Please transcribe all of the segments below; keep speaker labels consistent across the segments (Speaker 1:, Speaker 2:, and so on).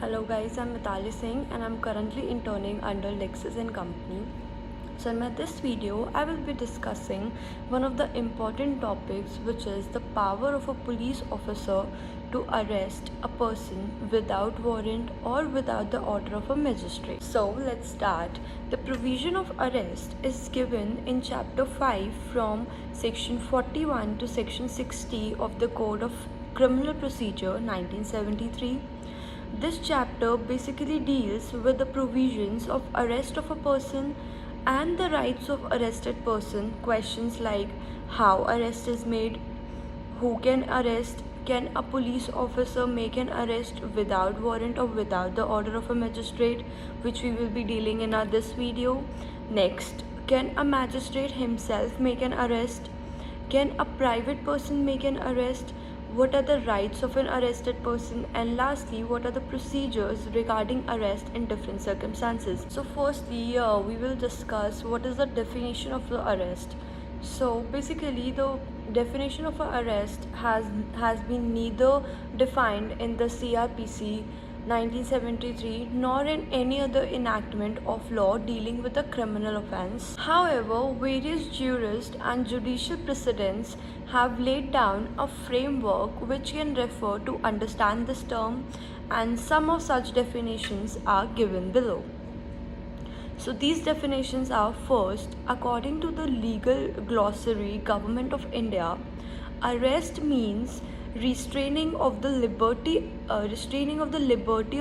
Speaker 1: Hello guys, I'm Mitali Singh and I'm currently interning under LEXIS and Company. So in this video, I will be discussing one of the important topics, which is the power of a police officer to arrest a person without warrant or without the order of a magistrate. So let's start. The provision of arrest is given in chapter 5 from section 41 to section 60 of the Code of Criminal Procedure 1973. This chapter basically deals with the provisions of arrest of a person and the rights of arrested person. Questions like how arrest is made, who can arrest, can a police officer make an arrest without warrant or without the order of a magistrate, which we will be dealing in this video. Next, can a magistrate himself make an arrest? Can a private person make an arrest? What are the rights of an arrested person? And lastly, what are the procedures regarding arrest in different circumstances? So firstly, we will discuss what is the definition of the arrest. So basically, the definition of an arrest has been neither defined in the CRPC 1973 nor in any other enactment of law dealing with a criminal offence. However, various jurists and judicial precedents have laid down a framework which can refer to understand this term, and some of such definitions are given below. So these definitions are: first, according to the legal glossary Government of India, arrest means restraining of the liberty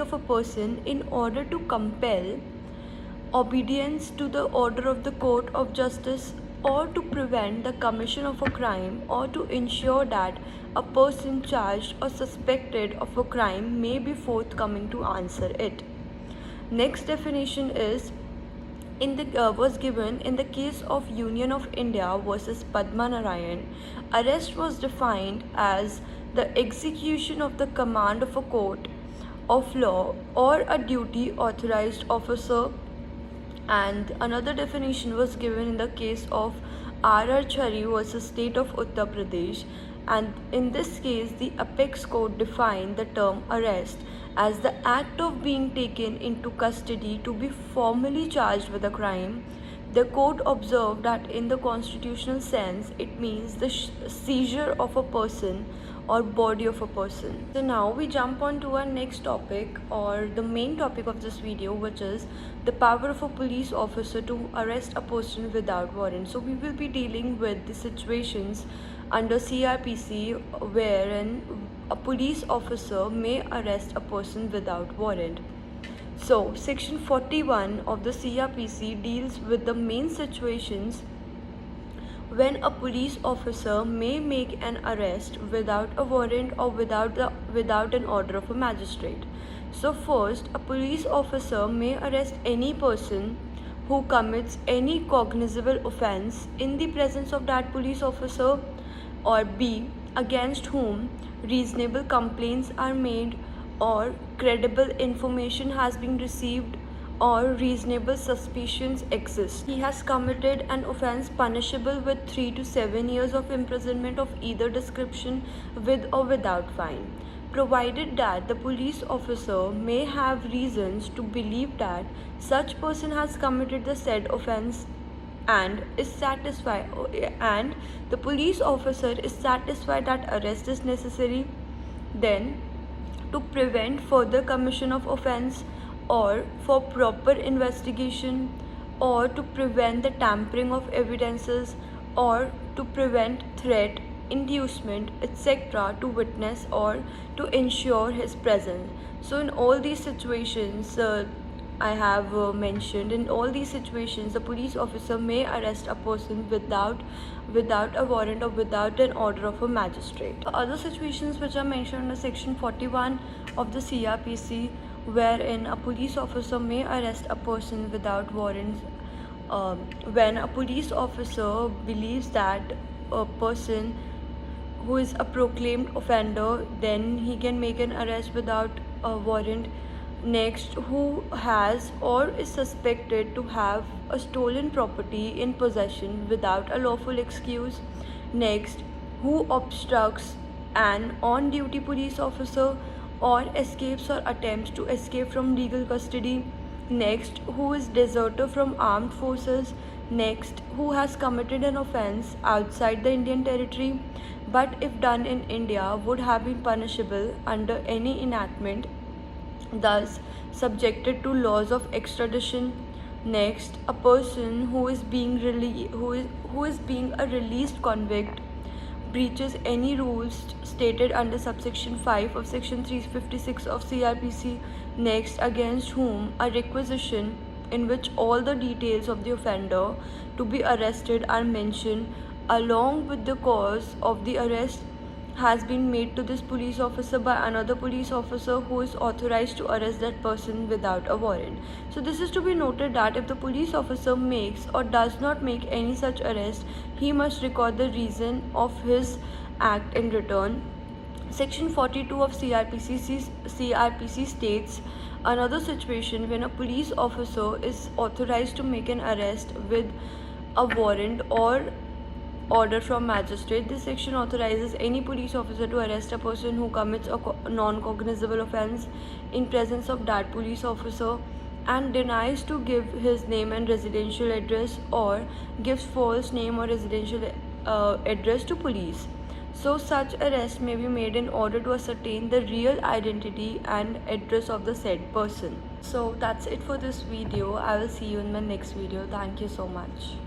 Speaker 1: of a person in order to compel obedience to the order of the court of justice, or to prevent the commission of a crime, or to ensure that a person charged or suspected of a crime may be forthcoming to answer it. Next definition is was given in the case of Union of India versus Padma Narayan. Arrest was defined as the execution of the command of a court of law or a duty authorized officer. And another definition was given in the case of R.R. Chari versus State of Uttar Pradesh, and in this case the apex court defined the term arrest as the act of being taken into custody to be formally charged with a crime. The court observed that in the constitutional sense it means the seizure of a person or body of a person. So now we jump on to our next topic, or the main topic of this video, which is the power of a police officer to arrest a person without warrant. So we will be dealing with the situations under CRPC wherein a police officer may arrest a person without warrant. So section 41 of the CRPC deals with the main situations when a police officer may make an arrest without a warrant or without an order of a magistrate. So first, a police officer may arrest any person who commits any cognizable offence in the presence of that police officer, or B, against whom reasonable complaints are made, or credible information has been received, or reasonable suspicions exist. He has committed an offence punishable with 3 to 7 years of imprisonment of either description, with or without fine, provided that the police officer may have reasons to believe that such person has committed the said offence and the police officer is satisfied that arrest is necessary, then to prevent further commission of offence, or for proper investigation, or to prevent the tampering of evidences, or to prevent threat, inducement, etc. to witness, or to ensure his presence. So in all these situations I have mentioned, in all these situations the police officer may arrest a person without a warrant or without an order of a magistrate. Other situations which are mentioned under section 41 of the CRPC, wherein a police officer may arrest a person without warrants, when a police officer believes that a person who is a proclaimed offender, then he can make an arrest without a warrant. Next, who has or is suspected to have a stolen property in possession without a lawful excuse. Next, who obstructs an on-duty police officer, or escapes or attempts to escape from legal custody. Next, who is deserter from armed forces. Next, who has committed an offense outside the Indian territory but if done in India would have been punishable under any enactment, thus subjected to laws of extradition. Next, a person who is being who is being a released convict breaches any rules stated under subsection 5 of section 356 of CRPC. Next, against whom a requisition in which all the details of the offender to be arrested are mentioned along with the cause of the arrest has been made to this police officer by another police officer who is authorized to arrest that person without a warrant. So this is to be noted that if the police officer makes or does not make any such arrest, he must record the reason of his act in return. Section 42 of CRPC states another situation when a police officer is authorized to make an arrest with a warrant or order from magistrate. This section authorizes any police officer to arrest a person who commits a non-cognizable offence in presence of that police officer and denies to give his name and residential address or gives false name or residential address to police. So such arrest may be made in order to ascertain the real identity and address of the said person. So that's it for this video. I will see you in my next video. Thank you so much.